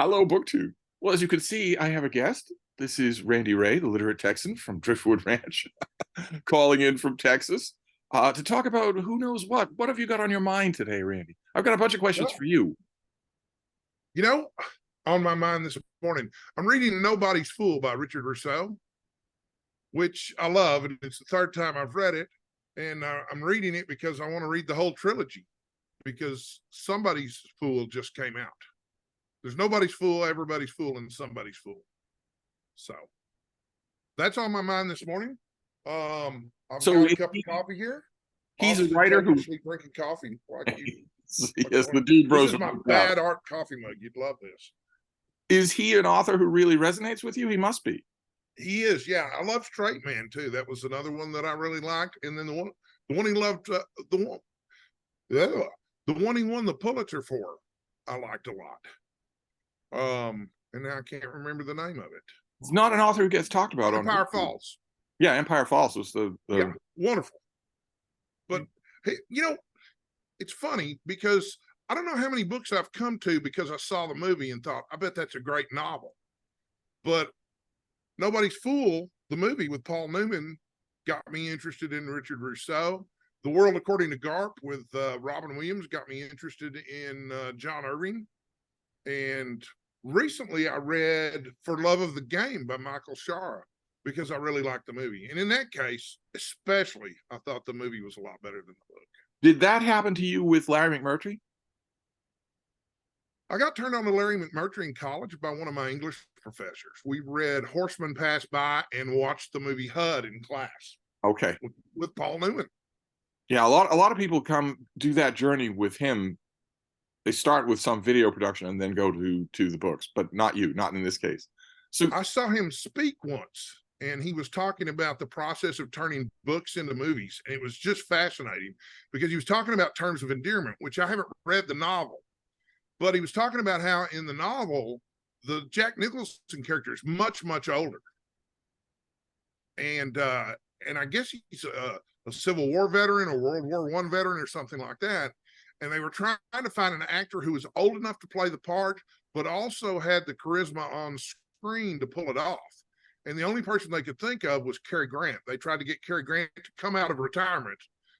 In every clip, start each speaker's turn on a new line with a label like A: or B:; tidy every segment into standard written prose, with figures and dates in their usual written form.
A: Hello, BookTube. Well, as you can see, I have a guest. This is Randy Ray, the literate Texan from Driftwood Ranch, calling in from Texas to talk about who knows what. What have you got on your mind today, Randy? I've got a bunch of questions
B: Well,
A: for you.
B: you know, on my mind this morning, I'm reading Nobody's Fool by Richard Rousseau, which I love. And it's the third time I've read it. And I'm reading it because I want to read the whole trilogy because Somebody's Fool just came out. There's Nobody's Fool, Everybody's Fool, and Somebody's Fool. So that's on my mind this morning. I've
A: So
B: got a cup of coffee here.
A: he's a writer who
B: drinking coffee like you.
A: yes, the dude bros.
B: This is my bad art coffee mug. You'd love this.
A: Is he an author who really resonates with you? He must be.
B: He is, yeah. I love Straight Man too. That was another one that I really liked. And then the one he loved, the one he won the Pulitzer for, I liked a lot. And now I can't remember the name of it.
A: It's not an author who gets talked about on
B: Empire Falls.
A: Yeah, Empire Falls was the
B: yeah, wonderful. But hey, it's funny because I don't know how many books I've come to because I saw the movie and thought, I bet that's a great novel. But Nobody's Fool, the movie with Paul Newman, got me interested in Richard Rousseau. The World According to Garp with Robin Williams got me interested in John Irving. And recently I read For Love of the Game by Michael Shara because I really liked the movie. And in that case, especially, I thought the movie was a lot better than the book.
A: Did that happen to you with Larry McMurtry?
B: I got turned on to Larry McMurtry in college by one of my English professors. We read Horseman Pass By and watched the movie HUD in class.
A: Okay.
B: With Paul Newman.
A: Yeah, a lot of people come do that journey with him. They start with some video production and then go to the books, but not you, not in this case. So
B: I saw him speak once, and he was talking about the process of turning books into movies. And it was just fascinating because he was talking about Terms of Endearment, which I haven't read the novel. But he was talking about how in the novel, the Jack Nicholson character is much, much older. And I guess he's a Civil War veteran or World War I veteran or something like that. And they were trying to find an actor who was old enough to play the part, but also had the charisma on screen to pull it off. And the only person they could think of was Cary Grant. They tried to get Cary Grant to come out of retirement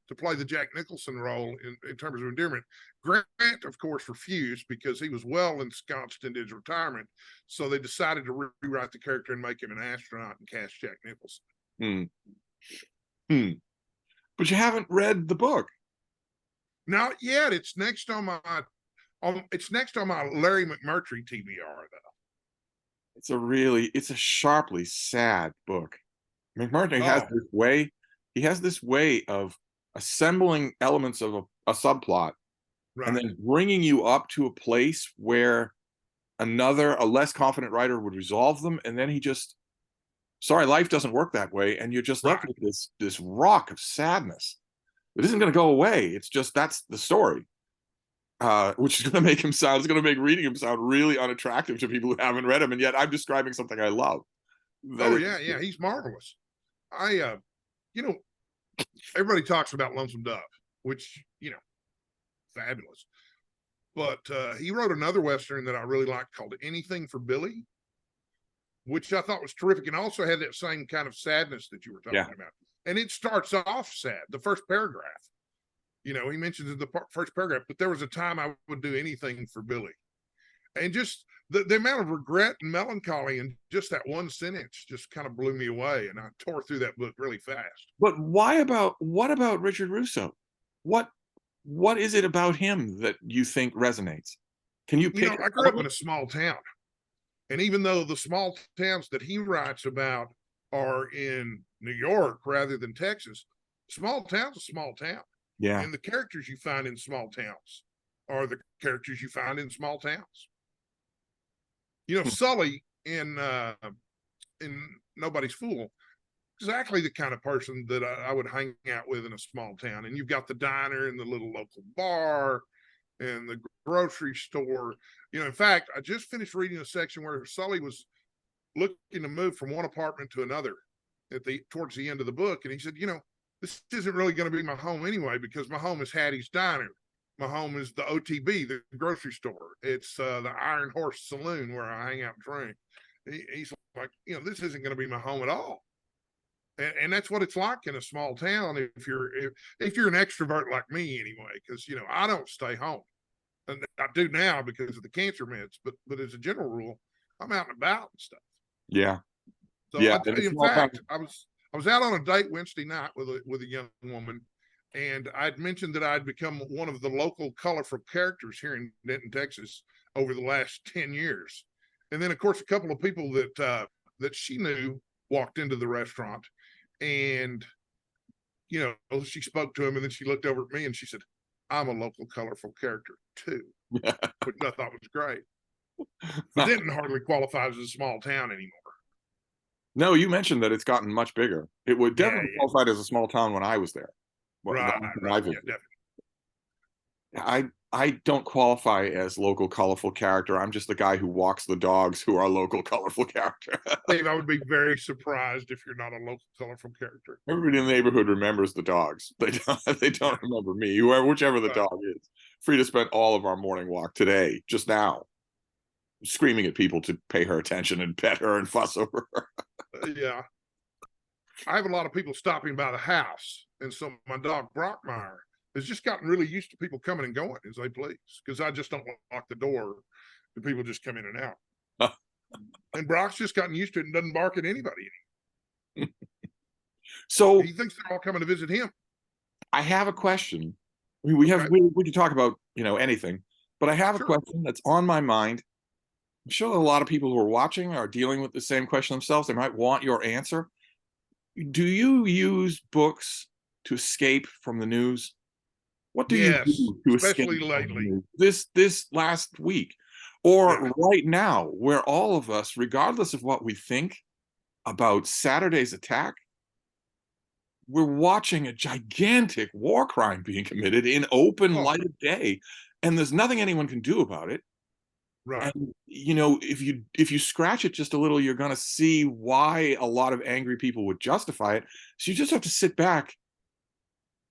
B: to play the Jack Nicholson role in Terms of Endearment. Grant, of course, refused because he was well ensconced in his retirement. So they decided to rewrite the character and make him an astronaut and cast Jack Nicholson.
A: But you haven't read the book.
B: Not yet. It's next on my Larry McMurtry TBR
A: though. It's a sharply sad book. McMurtry has this way. He has this way of assembling elements of a subplot, right, and then bringing you up to a place where a less confident writer would resolve them, and then he just, sorry, life doesn't work that way, and you're just left with this rock of sadness that isn't going to go away. It's just, that's the story, which is going to make reading him sound really unattractive to people who haven't read him, and yet I'm describing something I love.
B: Yeah, he's marvelous. Everybody talks about Lonesome Dove, which, fabulous. But he wrote another Western that I really liked called Anything for Billy, which I thought was terrific and also had that same kind of sadness that you were talking about. And it starts off sad, the first paragraph. He mentions in the first paragraph, but there was a time I would do anything for Billy. And just the amount of regret and melancholy in just that one sentence just kind of blew me away. And I tore through that book really fast.
A: But what about Richard Rousseau? What is it about him that you think resonates? Can you pick?
B: I grew up in a small town. And even though the small towns that he writes about are in New York rather than Texas, small town's a small town.
A: Yeah.
B: And the characters you find in small towns are the characters you find in small towns. Sully in Nobody's Fool, exactly the kind of person that I would hang out with in a small town. And you've got the diner and the little local bar and the grocery store. In fact, I just finished reading a section where Sully was looking to move from one apartment to another towards the end of the book. And he said, this isn't really going to be my home anyway, because my home is Hattie's Diner. my home is the OTB, the grocery store. It's the Iron Horse Saloon where I hang out and drink. He's like, this isn't going to be my home at all. And that's what it's like in a small town if you're an extrovert like me anyway, because I don't stay home. And I do now because of the cancer meds, but as a general rule, I'm out and about and stuff.
A: Yeah.
B: So
A: yeah.
B: in fact, I was out on a date Wednesday night with a young woman, and I'd mentioned that I'd become one of the local colorful characters here in Denton, Texas, over the last 10 years. And then, of course, a couple of people that she knew walked into the restaurant, and she spoke to him, and then she looked over at me and she said, "I'm a local colorful character too," which I thought was great. But Denton hardly qualifies as a small town anymore.
A: No, you mentioned that it's gotten much bigger. It would definitely qualified as a small town when I was there.
B: Right. Yeah,
A: definitely. I don't qualify as local colorful character. I'm just the guy who walks the dogs who are local colorful character.
B: Dave, I would be very surprised if you're not a local colorful character.
A: Everybody in the neighborhood remembers the dogs. They don't remember me, whichever the dog is. Free to spend all of our morning walk today, just now, screaming at people to pay her attention and pet her and fuss over her.
B: Yeah. I have a lot of people stopping by the house, and so my dog Brockmeyer has just gotten really used to people coming and going as they please, because I just don't lock the door to people just come in and out. And Brock's just gotten used to it and doesn't bark at anybody anymore.
A: So
B: he thinks they're all coming to visit him.
A: I have a question. We can talk about anything, but I have a question that's on my mind. I'm sure a lot of people who are watching are dealing with the same question themselves. They might want your answer. Do you use books to escape from the news? What do you do to
B: especially
A: escape
B: lately?
A: This last week, or right now, where all of us, regardless of what we think about Saturday's attack, we're watching a gigantic war crime being committed in open light of day, and there's nothing anyone can do about it.
B: Right.
A: And if you scratch it just a little, you're going to see why a lot of angry people would justify it. So you just have to sit back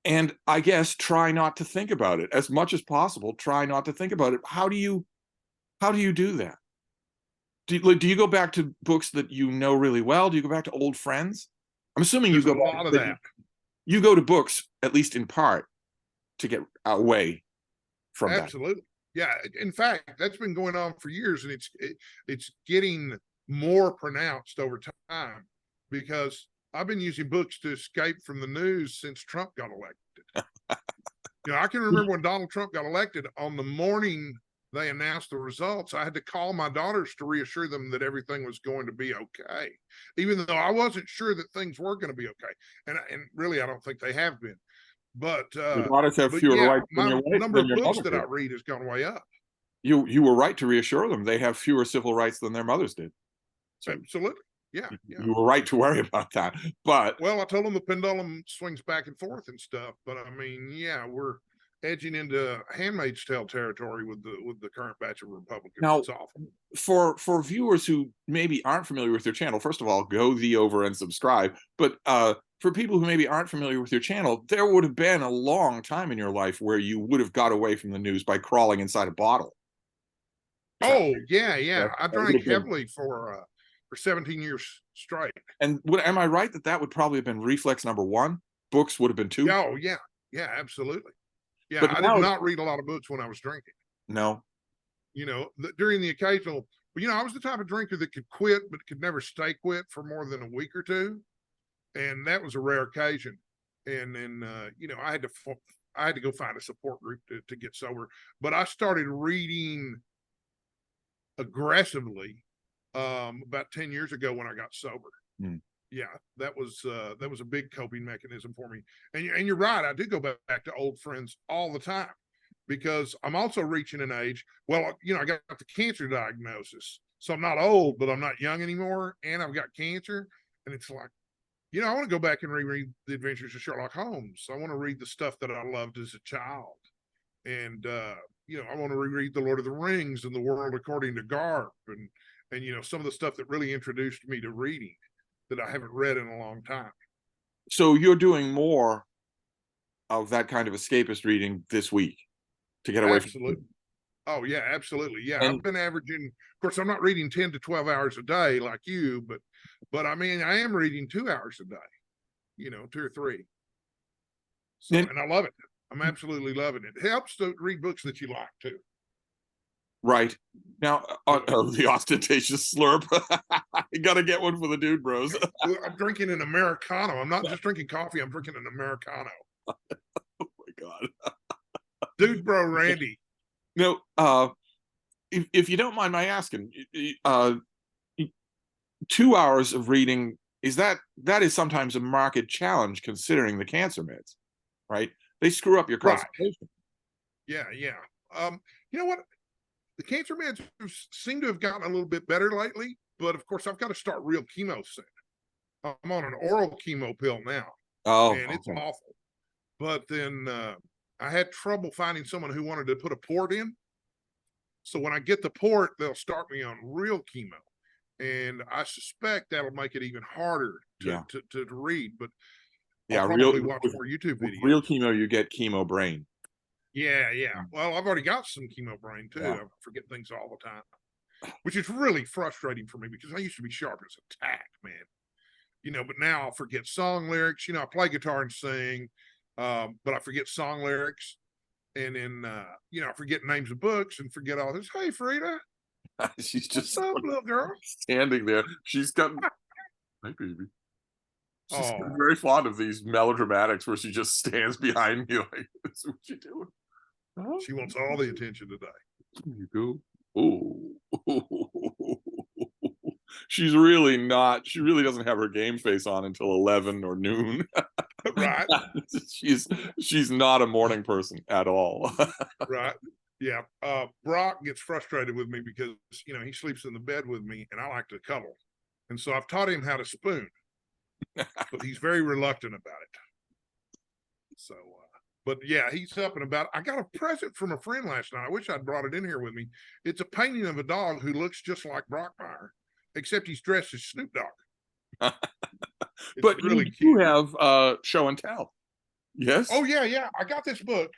A: and, I guess, try not to think about it as much as possible. Try not to think about it. How do you do that? Do you go back to books that you know really well? Do you go back to old friends? I'm assuming you go back. A lot of that. You go to books, at least in part, to get away from that.
B: Absolutely. Yeah. In fact, that's been going on for years, and it's getting more pronounced over time, because I've been using books to escape from the news since Trump got elected. I can remember when Donald Trump got elected, on the morning they announced the results, I had to call my daughters to reassure them that everything was going to be okay, even though I wasn't sure that things were going to be okay. And really, I don't think they have been. But
A: your daughters have fewer rights than your wife.
B: Number of books that I read has gone way up.
A: You were right to reassure them. They have fewer civil rights than their mothers did.
B: So, absolutely. Yeah.
A: You were right to worry about that. But
B: I told them the pendulum swings back and forth and stuff. But I mean, we're edging into Handmaid's Tale territory with the current batch of Republicans.
A: Now,
B: it's awful.
A: For viewers who maybe aren't familiar with your channel, first of all, go over and subscribe. But for people who maybe aren't familiar with your channel, there would have been a long time in your life where you would have got away from the news by crawling inside a bottle.
B: Oh, yeah. I drank heavily for 17 years straight.
A: And am I right that would probably have been reflex number one? Books would have been two?
B: Oh, yeah. Yeah, absolutely. Yeah, I did not read a lot of books when I was drinking.
A: No.
B: During the occasional, I was the type of drinker that could quit, but could never stay quit for more than a week or two. And that was a rare occasion. And then, I had to go find a support group to get sober. But I started reading aggressively about 10 years ago when I got sober. Yeah, that was a big coping mechanism for me. And you're right, I do go back to old friends all the time, because I'm also reaching an age. Well, I got the cancer diagnosis, so I'm not old, but I'm not young anymore, and I've got cancer. And it's like, I want to go back and reread The Adventures of Sherlock Holmes. I want to read the stuff that I loved as a child, and I want to reread The Lord of the Rings and The World According to Garp, and some of the stuff that really introduced me to reading that I haven't read in a long time.
A: So you're doing more of that kind of escapist reading this week? to get away
B: Absolutely.
A: from.
B: Oh yeah, absolutely. Yeah,
A: And
B: I've been averaging. Of course, I'm not reading 10 to 12 hours a day like you, but I mean, I am reading 2 hours a day. 2 or 3. So,
A: then,
B: and I love it. I'm absolutely loving it. It helps to read books that you like too.
A: right now, the ostentatious slurp. You got to get one for the dude bros.
B: I'm drinking an Americano. I'm not just drinking coffee. I'm drinking an Americano.
A: Oh my God.
B: Dude bro Randy.
A: No, if you don't mind my asking, 2 hours of reading, that is sometimes a marked challenge considering the cancer meds, right? They screw up your concentration.
B: Right. Yeah. You know what? The cancer meds seem to have gotten a little bit better lately, but of course I've got to start real chemo soon. I'm on an oral chemo pill now, and it's awful. But then I had trouble finding someone who wanted to put a port in. So when I get the port, they'll start me on real chemo. And I suspect that'll make it even harder to read. But I'll probably watch more YouTube videos.
A: Real chemo, you get chemo brain.
B: Yeah. Well, I've already got some chemo brain too. I forget things all the time, which is really frustrating for me because I used to be sharp as a tack, man. But now I'll forget song lyrics. I play guitar and sing, but I forget song lyrics. And then, I forget names of books and forget all this. Hey, Frida.
A: She's just
B: What's up, little girl?
A: standing there. She's got, hi, baby. She's very fond of these melodramatics where she just stands behind me like, this is what you doing.
B: She wants all the attention today.
A: There you go. Oh. She really doesn't have her game face on until 11 or noon.
B: Right.
A: She's not a morning person at all.
B: Right. Yeah. Brock gets frustrated with me because, he sleeps in the bed with me and I like to cuddle. And so I've taught him how to spoon, but he's very reluctant about it. So, but yeah, he's up and about. I got a present from a friend last night. I wish I'd brought it in here with me. It's a painting of a dog who looks just like Brockmire, except he's dressed as Snoop Dogg.
A: But really you have show and tell. Yes.
B: Oh yeah. I got this book.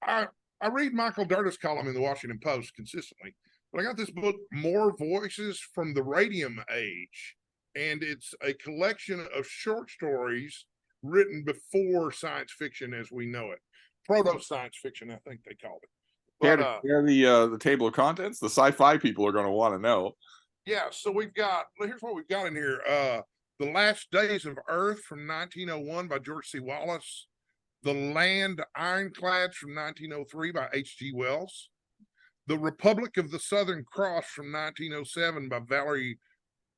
B: I read Michael Dirda's column in the Washington Post consistently, but I got this book, More Voices from the Radium Age, and it's a collection of short stories written before science fiction as we know it. Proto-science fiction, I think they called it.
A: But, the table of contents? The sci-fi people are going to want to know.
B: Yeah, so here's what we've got in here. The Last Days of Earth from 1901 by George C. Wallace. The Land Ironclads from 1903 by H.G. Wells. The Republic of the Southern Cross from 1907 by Valery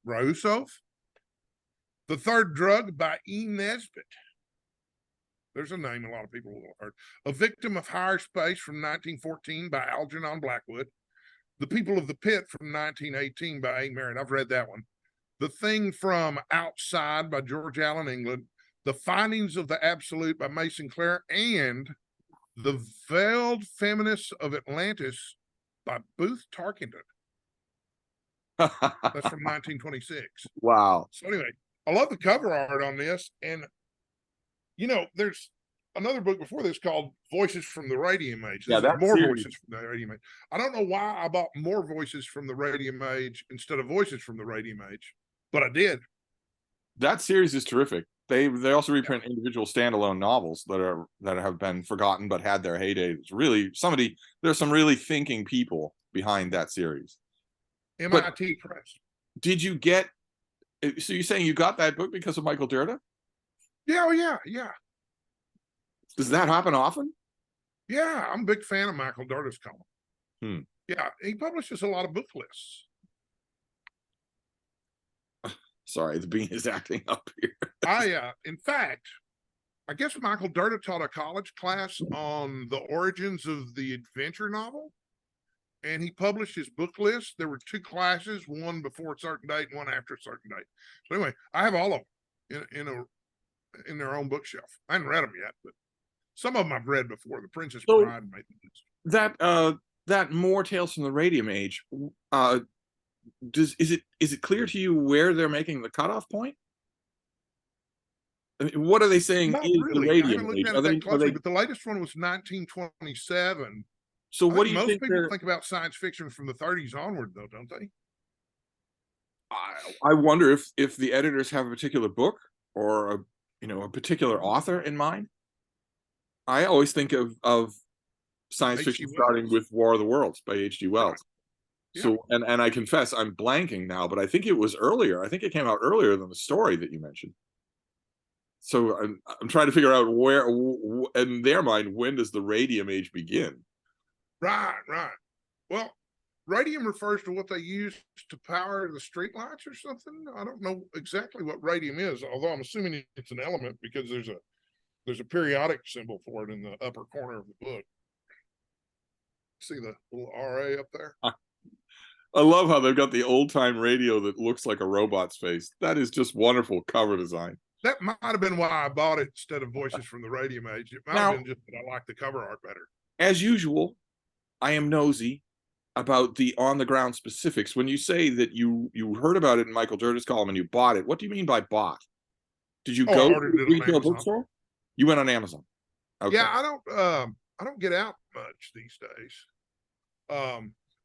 B: Brusov. The Third Drug by E. Nesbitt. There's a name a lot of people will have heard. A Victim of Higher Space from 1914 by Algernon Blackwood. The People of the Pit from 1918 by A. Merritt. I've read that one. The Thing from Outside by George Allen England. The Findings of the Absolute by Mason Clare, and The Veiled Feminists of Atlantis by Booth Tarkington. That's from 1926.
A: Wow.
B: So anyway, I love the cover art on this. And, there's another book before this called Voices from the Radium Age. There's more Voices from the Radium Age. I don't know why I bought More Voices from the Radium Age instead of Voices from the Radium Age, but I did.
A: That series is terrific. They also reprint individual standalone novels that have been forgotten but had their heyday. It's really there's some really thinking people behind that series.
B: MIT Press.
A: Did you get? So you're saying you got that book because of Michael Dirda?
B: Yeah.
A: Does that happen often?
B: Yeah, I'm a big fan of Michael Dirda's column. Yeah, he publishes a lot of book lists.
A: Sorry, the bean is acting up
B: here. In fact, I guess Michael Dirda taught a college class on the origins of the adventure novel, and he published his book list. There were 2 classes, one before a certain date and one after a certain date. So anyway, I have all of them in their own bookshelf. I haven't read them yet, but some of them I've read before. The Princess Bride made the
A: list. That More Tales from the Radium Age. Is it clear to you where they're making the cutoff point? I mean, what are they saying?
B: Not
A: is
B: really.
A: The Radium
B: I haven't looked
A: Age?
B: at it that closely, but the latest one was 1927,
A: So what do you
B: most
A: think
B: people think about science fiction from the 30s onward, though, don't they?
A: I wonder if the editors have a particular book or a particular author in mind. I always think of science
B: H.G.
A: fiction starting
B: Wells.
A: with War of the Worlds by H.G. Wells.
B: Right. Yeah.
A: So, and I confess I'm blanking now, but I think it was earlier. I think it came out earlier than the story that you mentioned. So I'm trying to figure out where, in their mind, when does the radium age begin?
B: Right. Well, radium refers to what they use to power the streetlights or something. I don't know exactly what radium is, although I'm assuming it's an element because there's a periodic symbol for it in the upper corner of the book. See the little RA up there?
A: I love how they've got the old time radio that looks like a robot's face. That is just wonderful cover design.
B: That might have been why I bought it instead of Voices from the Radium Age. It might have been just that I like the cover art better.
A: As usual, I am nosy about the on the ground specifics. When you say that you heard about it in Michael Dirda's column and you bought it, what do you mean by bought? Did you go to a retail bookstore? You went on Amazon.
B: Okay. Yeah, I don't get out much these days.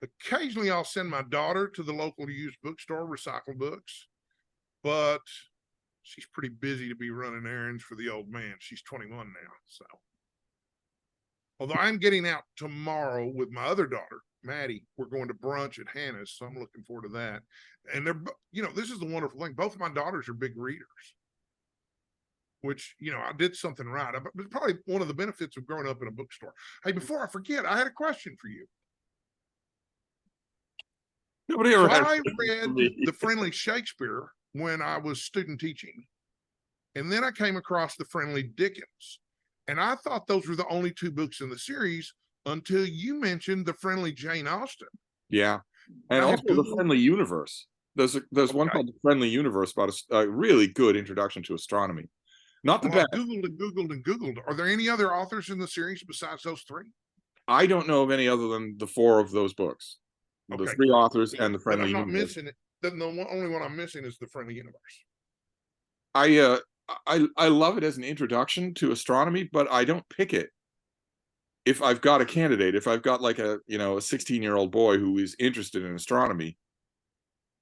B: Occasionally I'll send my daughter to the local used bookstore, recycle books, but she's pretty busy to be running errands for the old man. She's 21 now, so. Although I'm getting out tomorrow with my other daughter, Maddie, we're going to brunch at Hannah's, so I'm looking forward to that. And they're, this is the wonderful thing. Both of my daughters are big readers, which, I did something right. It's probably one of the benefits of growing up in a bookstore. Hey, before I forget, I had a question for you.
A: Nobody ever had
B: I read The Friendly Shakespeare when I was student teaching. And then I came across The Friendly Dickens. And I thought those were the only two books in the series until you mentioned The Friendly Jane Austen.
A: Yeah. And also The Friendly Universe. There's one called The Friendly Universe about a really good introduction to astronomy. Not the best.
B: I Googled and Googled. Are there any other authors in the series besides those three?
A: I don't know of any other than the four of those books. The three authors and The Friendly Universe.
B: I'm not missing it. The only one I'm missing is The Friendly Universe.
A: I love it as an introduction to astronomy, but I don't pick it if I've got a candidate. If I've got like a 16-year-old boy who is interested in astronomy,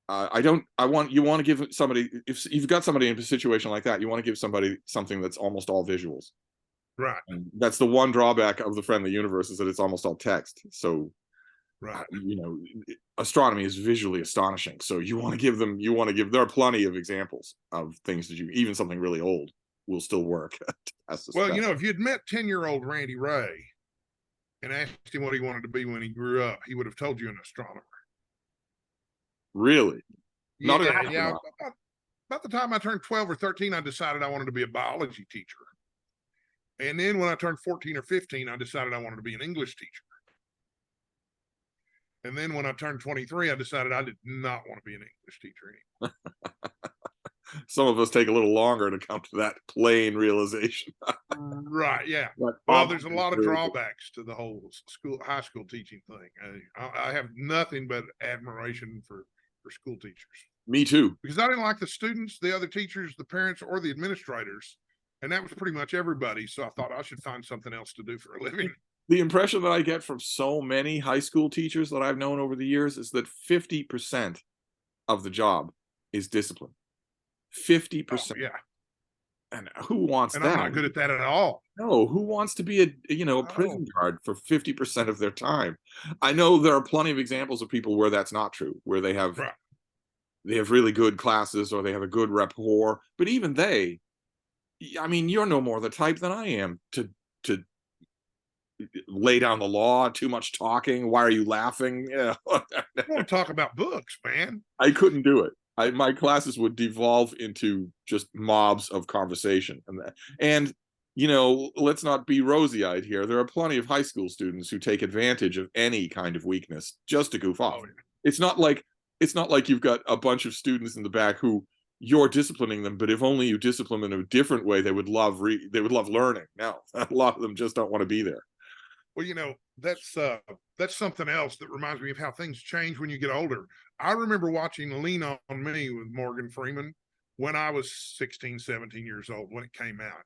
A: you want to give somebody, if you've got somebody in a situation like that, you want to give somebody something that's almost all visuals.
B: Right.
A: And that's the one drawback of The Friendly Universe, is that it's almost all text. So
B: right.
A: Astronomy is visually astonishing. So there are plenty of examples of things that even something really old will still work.
B: Well, if you'd met 10-year-old Randy Ray and asked him what he wanted to be when he grew up, he would have told you an astronomer.
A: Really?
B: Yeah. About the time I turned 12 or 13, I decided I wanted to be a biology teacher. And then when I turned 14 or 15, I decided I wanted to be an English teacher. And then when I turned 23, I decided I did not want to be an English teacher anymore.
A: Some of us take a little longer to come to that plain realization.
B: Right, yeah. Well, there's a lot of drawbacks to the whole high school teaching thing. I have nothing but admiration for school teachers.
A: Me too.
B: Because I didn't like the students, the other teachers, the parents, or the administrators. And that was pretty much everybody. So I thought I should find something else to do for a living.
A: The impression that I get from so many high school teachers that I've known over the years is that 50% of the job is discipline. 50%.
B: Oh, yeah.
A: And who wants that?
B: I'm not good at that at all.
A: No, who wants to be a prison guard for 50% of their time? I know there are plenty of examples of people where that's not true, where they have really good classes or they have a good rapport, but even you're no more the type than I am to lay down the law. Too much talking. Why are you laughing? I
B: want to talk about books, man.
A: I couldn't do it. My classes would devolve into just mobs of conversation, and let's not be rosy-eyed here. There are plenty of high school students who take advantage of any kind of weakness just to goof off. Oh, yeah. It's not like you've got a bunch of students in the back who you're disciplining them, but if only you discipline them in a different way, they would love learning. No, a lot of them just don't want to be there.
B: Well, that's something else that reminds me of how things change when you get older. I remember watching Lean on Me with Morgan Freeman when I was 16, 17 years old when it came out.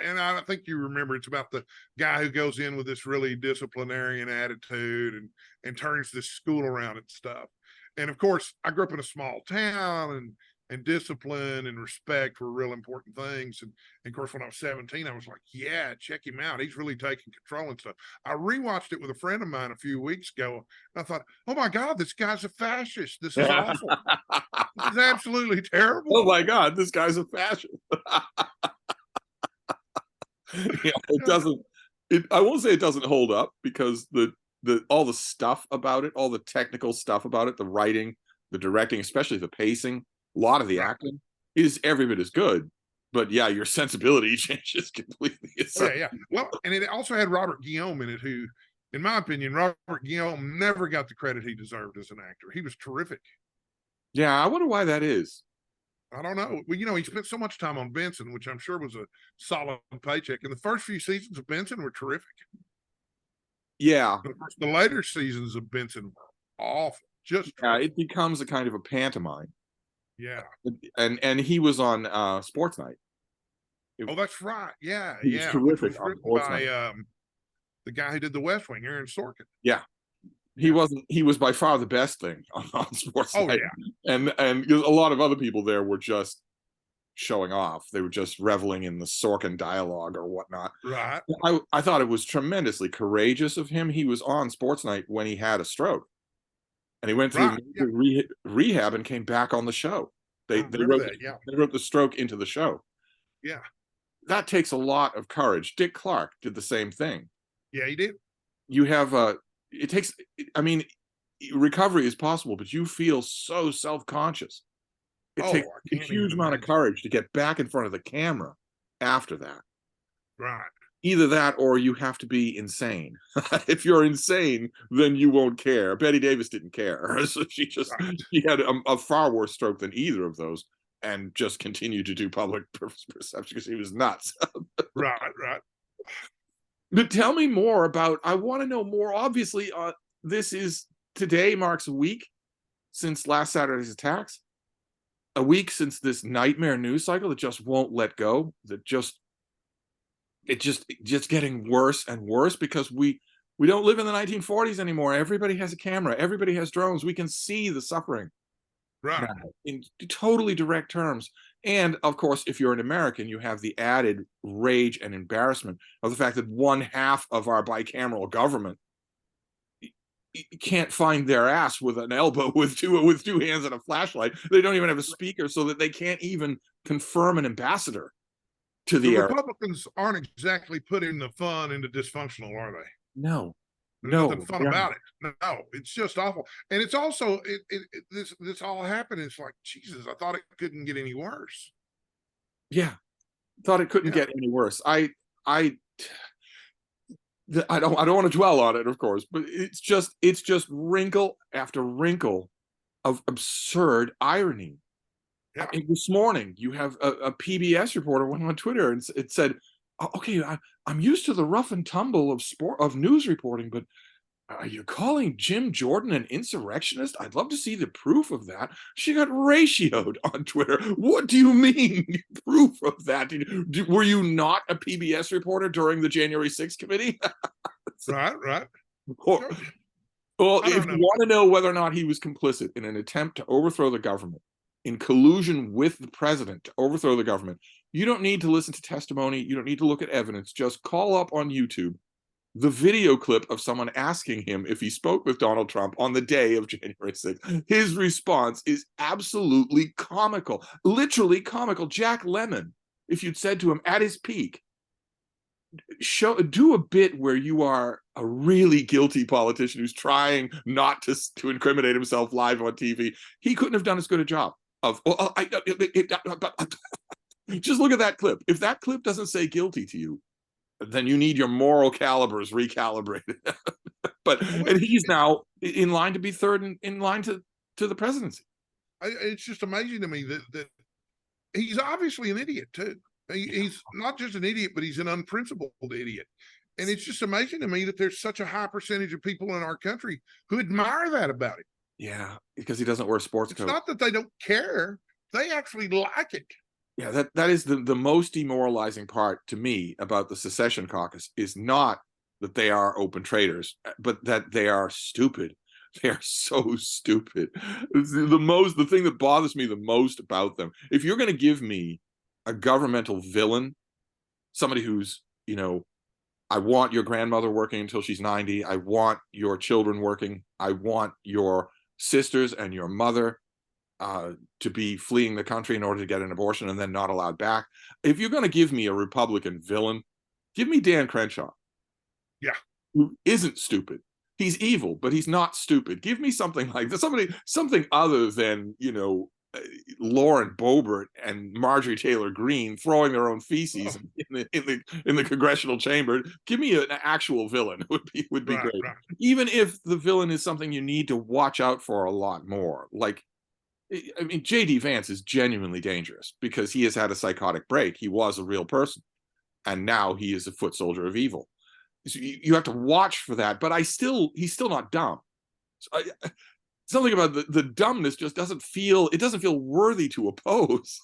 B: And I think you remember it's about the guy who goes in with this really disciplinarian attitude and turns this school around and stuff. And of course, I grew up in a small town, and discipline and respect were real important things. And of course, when I was 17, I was like, yeah, check him out. He's really taking control and stuff. I rewatched it with a friend of mine a few weeks ago. And I thought, oh my God, this guy's a fascist. This is awful. This is absolutely terrible.
A: Oh my God, this guy's a fascist. Yeah, it doesn't, I won't say it doesn't hold up, because all the stuff about it, all the technical stuff about it, the writing, the directing, especially the pacing, a lot of the acting is every bit as good. But yeah, your sensibility changes completely.
B: Yeah. Well, and it also had Robert Guillaume in it, who, in my opinion, Robert Guillaume never got the credit he deserved as an actor. He was terrific.
A: Yeah, I wonder why that is.
B: I don't know. Well, he spent so much time on Benson, which I'm sure was a solid paycheck. And the first few seasons of Benson were terrific.
A: Yeah.
B: But of course, the later seasons of Benson were awful.
A: It becomes a kind of a pantomime.
B: Yeah.
A: And he was on Sports Night.
B: Oh, that's right. Yeah.
A: He was terrific on Sports Night.
B: The guy who did The West Wing, Aaron Sorkin.
A: Yeah. He was by far the best thing on Sports Night.
B: Yeah.
A: And a lot of other people there were just showing off. They were just reveling in the Sorkin dialogue or whatnot.
B: Right.
A: I thought it was tremendously courageous of him. He was on Sports Night when he had a stroke. And he went through rehab and came back on the show. They wrote the stroke into the show.
B: Yeah.
A: That takes a lot of courage. Dick Clark did the same thing.
B: Yeah, he did.
A: You have recovery is possible, but you feel so self-conscious. It takes a huge amount of courage to get back in front of the camera after that.
B: Right.
A: Either that or you have to be insane. If you're insane, then you won't care. Bette Davis didn't care. So she had a far worse stroke than either of those, and just continued to do public perception because he was nuts.
B: Right.
A: But tell me more about, I want to know more. Obviously, today marks a week since last Saturday's attacks, a week since this nightmare news cycle that just won't let go, it's just getting worse and worse, because we don't live in the 1940s anymore. Everybody has a camera. Everybody has drones. We can see the suffering.
B: Right.
A: In totally direct terms. And of course, if you're an American, you have the added rage and embarrassment of the fact that one half of our bicameral government can't find their ass with an elbow with two hands and a flashlight. They don't even have a speaker, so that they can't even confirm an ambassador to the
B: Republicans aren't exactly putting the fun into dysfunctional, are they?
A: No.
B: There's nothing fun about it. No, it's just awful. And it's also this all happened. It's like, Jesus, I thought it couldn't get any worse.
A: Yeah. Thought it couldn't get any worse. I don't want to dwell on it, of course, but it's just wrinkle after wrinkle of absurd irony. Yeah. This morning, you have a PBS reporter went on Twitter and it said, "Okay, I'm used to the rough and tumble of news reporting, but are you calling Jim Jordan an insurrectionist? I'd love to see the proof of that." She got ratioed on Twitter. What do you mean, proof of that? Were you not a PBS reporter during the January 6th committee?
B: Right.
A: Well, if you want to know whether or not he was complicit in an attempt to overthrow the government, in collusion with the president to overthrow the government, you don't need to listen to testimony. You don't need to look at evidence. Just call up on YouTube the video clip of someone asking him if he spoke with Donald Trump on the day of January 6th. His response is absolutely comical, literally comical. Jack Lemmon, if you'd said to him at his peak, do a bit where you are a really guilty politician who's trying not to incriminate himself live on TV, he couldn't have done as good a job of. Just look at that clip. If that clip doesn't say guilty to you, then you need your moral calibers recalibrated. And he's now in line to be third in line to the presidency.
B: It's just amazing to me that he's obviously an idiot too. He's not just an idiot, but he's an unprincipled idiot. And it's just amazing to me that there's such a high percentage of people in our country who admire that about him.
A: Yeah, because he doesn't wear sports coat.
B: It's not that they don't care. they actually like it.
A: Yeah, that is the most demoralizing part to me about the secession caucus, is not that they are open traitors, but that they are stupid. They are so stupid. The thing that bothers me the most about them, if you're going to give me a governmental villain, somebody who's, I want your grandmother working until she's 90. I want your children working. I want your sisters and your mother to be fleeing the country in order to get an abortion and then not allowed back. If you're going to give me a Republican villain, give me Dan Crenshaw.
B: Yeah.
A: Who isn't stupid. He's evil, but he's not stupid. Give me something like this, something other than, Lauren Boebert and Marjorie Taylor Greene throwing their own feces in the congressional chamber. Give me an actual villain. Would be great. Right. Even if the villain is something you need to watch out for a lot more. Like, I mean, J.D. Vance is genuinely dangerous because he has had a psychotic break. He was a real person, and now he is a foot soldier of evil. So you have to watch for that, but he's still not dumb. So something about the dumbness just doesn't feel worthy to oppose.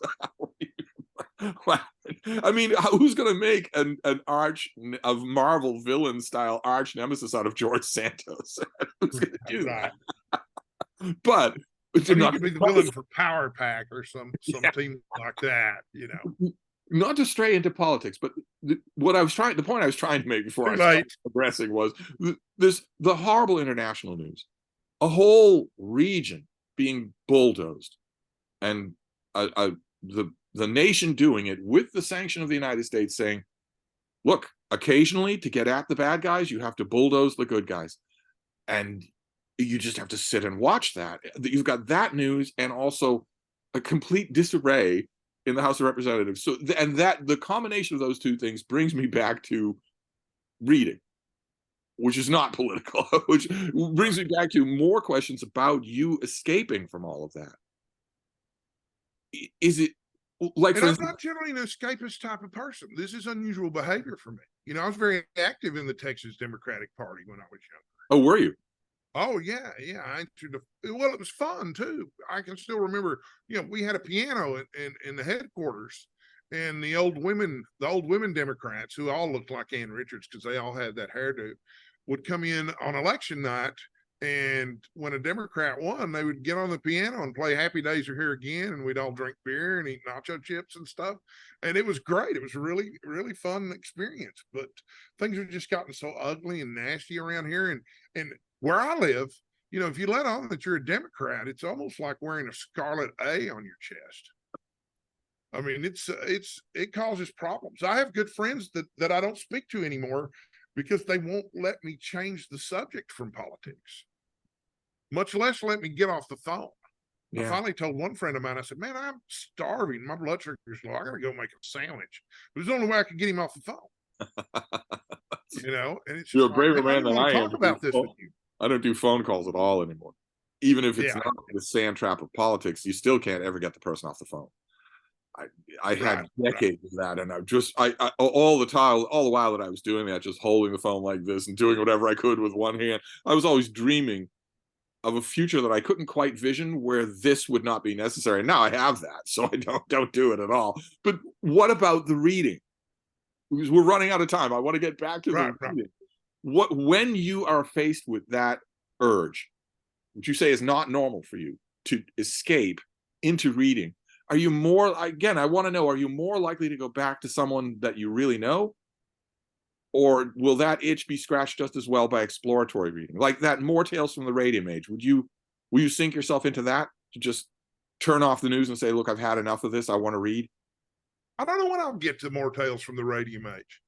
A: I mean, who's going to make an arch of Marvel villain style arch nemesis out of George Santos? Who's going to do that? But
B: you could be the villain for Power Pack or some team like that,
A: Not to stray into politics, but the point I was trying to make before I started progressing was the horrible international news. A whole region being bulldozed, and the nation doing it with the sanction of the United States, saying, look, occasionally to get at the bad guys, you have to bulldoze the good guys. And you just have to sit and watch that. You've got that news and also a complete disarray in the House of Representatives. So, and that the combination of those two things brings me back to reading, which is not political, which brings me back to more questions about you escaping from all of that. Is it like,
B: and I'm not generally an escapist type of person. This is unusual behavior for me. I was very active in the Texas Democratic Party when I was younger.
A: Oh, were you?
B: Oh yeah. Well, it was fun too. I can still remember, we had a piano in the headquarters, and the old women Democrats, who all looked like Ann Richards because they all had that hairdo, would come in on election night, and when a Democrat won, they would get on the piano and play Happy Days Are Here Again, and we'd all drink beer and eat nacho chips and stuff. And it was great. It was a really, really fun experience. But things have just gotten so ugly and nasty around here. And where I live, if you let on that you're a Democrat, it's almost like wearing a scarlet A on your chest. I mean, it causes problems. I have good friends that I don't speak to anymore because they won't let me change the subject from politics, much less let me get off the phone. Yeah. I finally told one friend of mine, I said, man, I'm starving. My blood sugar's low. I got to go make a sandwich. But it's the only way I could get him off the phone. And it's
A: you're a braver man than I am.
B: Talk about this with you.
A: I don't do phone calls at all anymore. Even if it's not the sand trap of politics, you still can't ever get the person off the phone. I had decades of that, and I all the while that I was doing that, just holding the phone like this and doing whatever I could with one hand, I was always dreaming of a future that I couldn't quite vision where this would not be necessary. Now I have that, so I don't do it at all. But what about the reading? Because we're running out of time. I want to get back to the reading. When you are faced with that urge, which you say is not normal for you, to escape into reading, are you more, again, I want to know, are you more likely to go back to someone that you really know? Or will that itch be scratched just as well by exploratory reading? Like that More Tales from the Radium Age, will you sink yourself into that, to just turn off the news and say, look, I've had enough of this, I want to read?
B: I don't know when I'll get to More Tales from the Radium Age.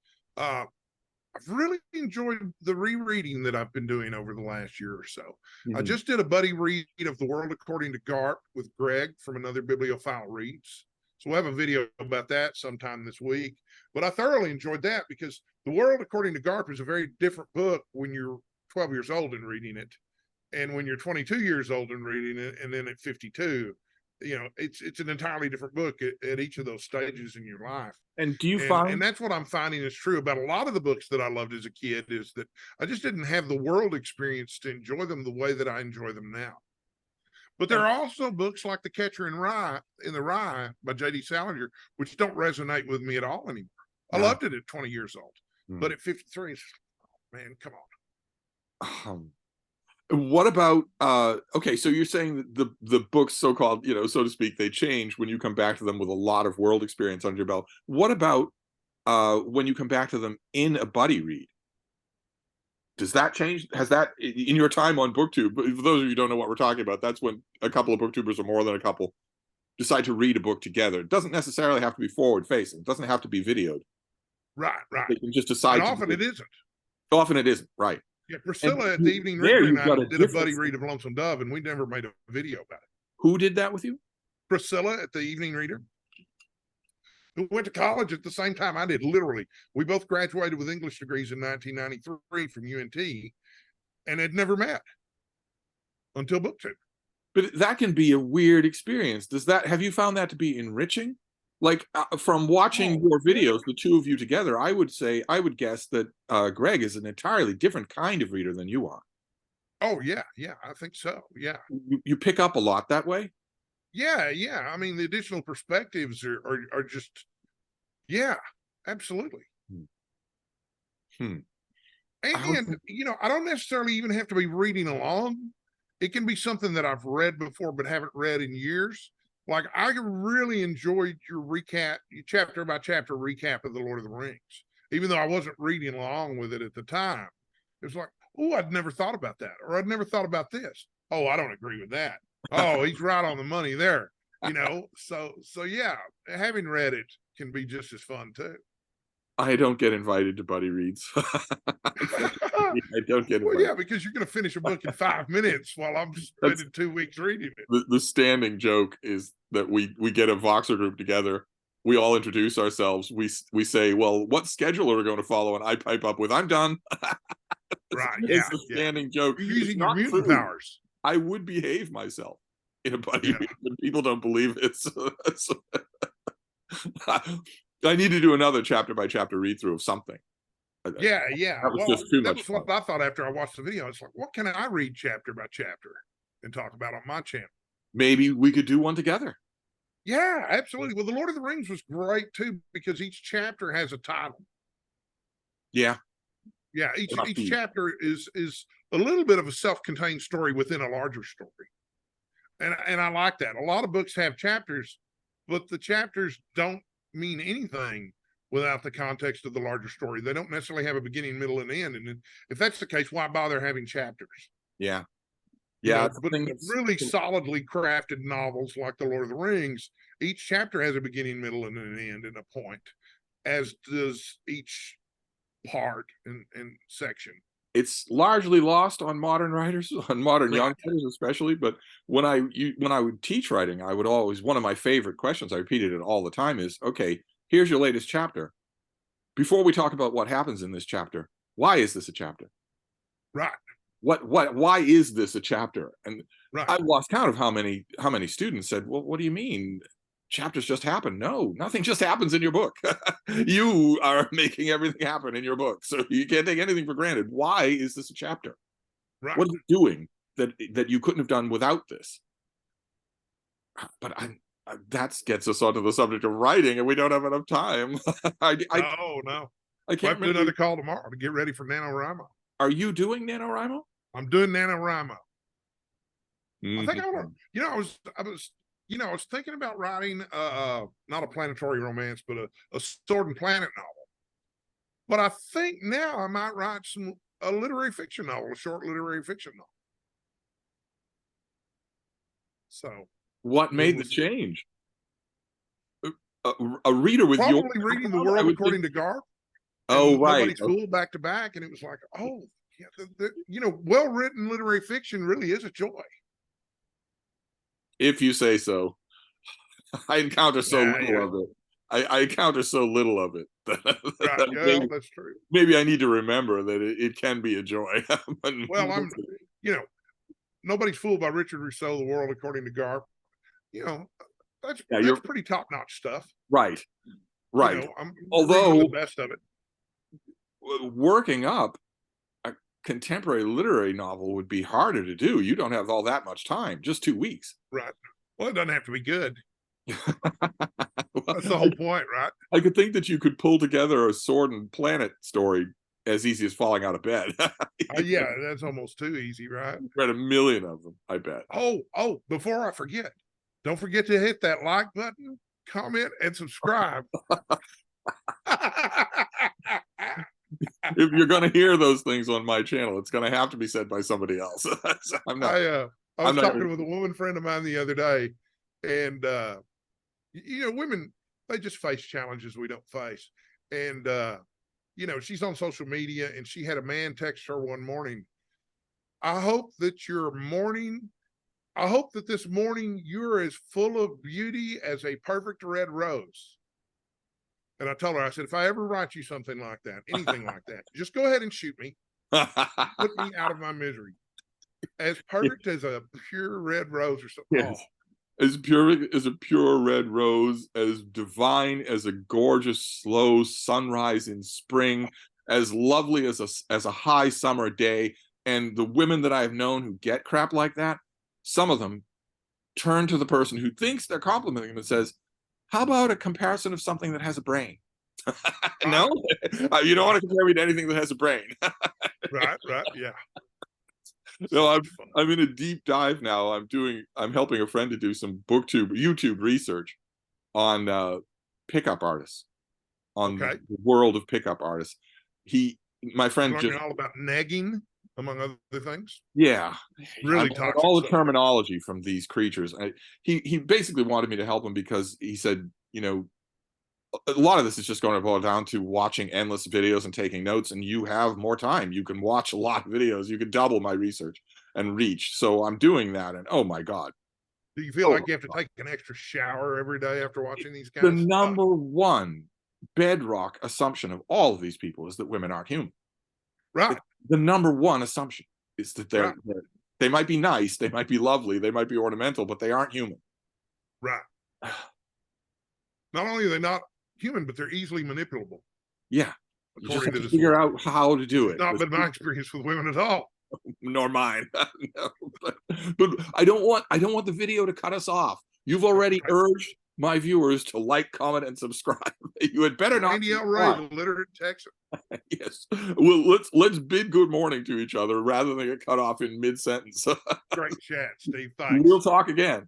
B: I've really enjoyed the rereading that I've been doing over the last year or so. Mm-hmm. I just did a buddy read of The World According to Garp with Greg from Another Bibliophile Reads. So we'll have a video about that sometime this week. But I thoroughly enjoyed that because The World According to Garp is a very different book when you're 12 years old and reading it, and when you're 22 years old and reading it, and then at 52. It's an entirely different book at each of those stages in your life.
A: And do you find,
B: and that's what I'm finding is true about a lot of the books that I loved as a kid, is that I just didn't have the world experience to enjoy them the way that I enjoy them now. But there are also books like The Catcher in the Rye by J.D. Salinger, which don't resonate with me at all anymore. I loved it at 20 years old, but at 53, man, come
A: on. What about okay, so you're saying that the books, so-called, so to speak, they change when you come back to them with a lot of world experience under your belt. What about when you come back to them in a buddy read? Does that change? Has that, in your time on BookTube, for those of you who don't know what we're talking about, that's when a couple of booktubers, or more than a couple, decide to read a book together. It doesn't necessarily have to be forward facing. It doesn't have to be videoed.
B: Right.
A: They can just decide.
B: And often it isn't.
A: Often it isn't, right.
B: Yeah, Priscilla at the Evening Reader and I did a buddy read of Lonesome Dove, and we never made a video about it.
A: Who did that with you?
B: Priscilla at the Evening Reader, who went to college at the same time I did, literally. We both graduated with English degrees in 1993 from UNT and had never met until BookTube.
A: But that can be a weird experience. Have you found that to be enriching? Like from watching your videos, the two of you together, I would guess that Greg is an entirely different kind of reader than you are.
B: Oh yeah, I think so. Yeah,
A: you pick up a lot that way.
B: Yeah. I mean, the additional perspectives are just, yeah, absolutely. And I don't necessarily even have to be reading along. It can be something that I've read before but haven't read in years. Like, I really enjoyed your chapter by chapter recap of The Lord of the Rings, even though I wasn't reading along with it at the time. It was like, oh, I'd never thought about that, or I'd never thought about this. Oh, I don't agree with that. Oh, he's right on the money there. So yeah, having read it can be just as fun too.
A: I don't get invited to buddy reads. I don't get invited.
B: Well, yeah, because you're going to finish a book in 5 minutes while I'm spending 2 weeks reading it.
A: The standing joke is that we get a Voxer group together. We all introduce ourselves. We say, well, what schedule are we going to follow? And I pipe up with, I'm done.
B: Right.
A: It's a standing joke.
B: You're using your mutant powers.
A: I would behave myself in a buddy read, but people don't believe it. I need to do another chapter by chapter read through of something.
B: Yeah.
A: That was just too much fun.
B: What I thought after I watched the video. It's like, what can I read chapter by chapter and talk about on my channel?
A: Maybe we could do one together.
B: Yeah, absolutely. Well, The Lord of the Rings was great too, because each chapter has a title.
A: Yeah.
B: Each chapter is a little bit of a self-contained story within a larger story. And I like that. A lot of books have chapters, but the chapters don't mean anything without the context of the larger story. They don't necessarily have a beginning, middle, and end. And if that's the case, why bother having chapters?
A: Yeah.
B: But really solidly crafted novels like The Lord of the Rings, each chapter has a beginning, middle, and an end and a point, as does each part and section.
A: It's largely lost on modern writers, on modern young writers especially. But when I would teach writing, I would always, one of my favorite questions, I repeated it all the time, is, okay, here's your latest chapter. Before we talk about what happens in this chapter, why is this a chapter?
B: Right.
A: Why is this a chapter? And I've lost count of how many students said, well, what do you mean? Chapters just happen. No, nothing just happens in your book. You are making everything happen in your book, so you can't take anything for granted. Why is this a chapter?
B: Right.
A: What is it doing that you couldn't have done without this? But that gets us onto the subject of writing, and we don't have enough time.
B: No. I can't do another call tomorrow to get ready for NaNoWriMo.
A: Are you doing NaNoWriMo?
B: I'm doing NaNoWriMo.
A: Mm-hmm.
B: I think I was thinking about writing not a planetary romance, but a Sword and Planet novel. But I think now I might write a literary fiction novel, a short literary fiction novel. So
A: what made the change? A reader with
B: probably reading The World According to Garp.
A: Oh, right.
B: Nobody's Fool back to back, and it was like, oh, yeah, well-written literary fiction really is a joy.
A: If you say so. I encounter so little of it. I encounter so little of it.
B: That's true.
A: Maybe I need to remember that it can be a joy.
B: Well, Nobody's Fooled by Richard Rousseau, The World According to Garp. That's pretty top-notch stuff.
A: Right.
B: I'm
A: although
B: the best of it.
A: Working up contemporary literary novel would be harder to do. You don't have all that much time, just 2 weeks.
B: Right. Well, it doesn't have to be good.
A: Well,
B: That's the whole point, right?
A: I could think that you could pull together a Sword and Planet story as easy as falling out of bed.
B: Yeah, that's almost too easy, right?
A: Read 1 million of them, I bet.
B: Oh, before I forget, don't forget to hit that like button, comment, and subscribe.
A: If you're going to hear those things on my channel, it's going to have to be said by somebody else. So I'm not.
B: I was
A: I'm not
B: talking
A: gonna...
B: with a woman friend of mine the other day, and women, they just face challenges we don't face. And she's on social media, and she had a man text her one morning. I hope that this morning you're as full of beauty as a perfect red rose. And I told her, I said, if I ever write you something like that, anything like that, just go ahead and shoot me. Put me out of my misery. As perfect as a pure red rose or something.
A: Yes. As pure as a pure red rose, as divine as a gorgeous, slow sunrise in spring, as lovely as a high summer day. And the women that I've known who get crap like that, some of them turn to the person who thinks they're complimenting them and says, how about a comparison of something that has a brain? No, you don't want to compare me to anything that has a brain.
B: Right, yeah.
A: No, I'm in a deep dive now. I'm helping a friend to do some YouTube research on pickup artists, on the world of pickup artists. My friend,
B: just all about negging, among other things.
A: Yeah,
B: really
A: toxic. All the terminology from these creatures. He basically wanted me to help him because he said, a lot of this is just going to boil down to watching endless videos and taking notes, and you have more time. You can watch a lot of videos. You could double my research and reach. So I'm doing that, and oh my God.
B: Do you feel like you have to take an extra shower every day after watching these guys?
A: The number one bedrock assumption of all of these people is that women aren't human.
B: Right.
A: The number one assumption is that they might be nice, they might be lovely, they might be ornamental, but they aren't human.
B: Right. Not only are they not human, but they're easily manipulable.
A: Yeah. You just have to figure out how to do it.
B: Not been my experience with women at all.
A: Nor mine. No, but I don't want the video to cut us off. You've already urged my viewers to like, comment, and subscribe. You had better not.
B: Randy L. Ray, the literate Texan.
A: Yes. Well, let's bid good morning to each other rather than get cut off in mid-sentence.
B: Great chat, Steve. Thanks.
A: We'll talk again.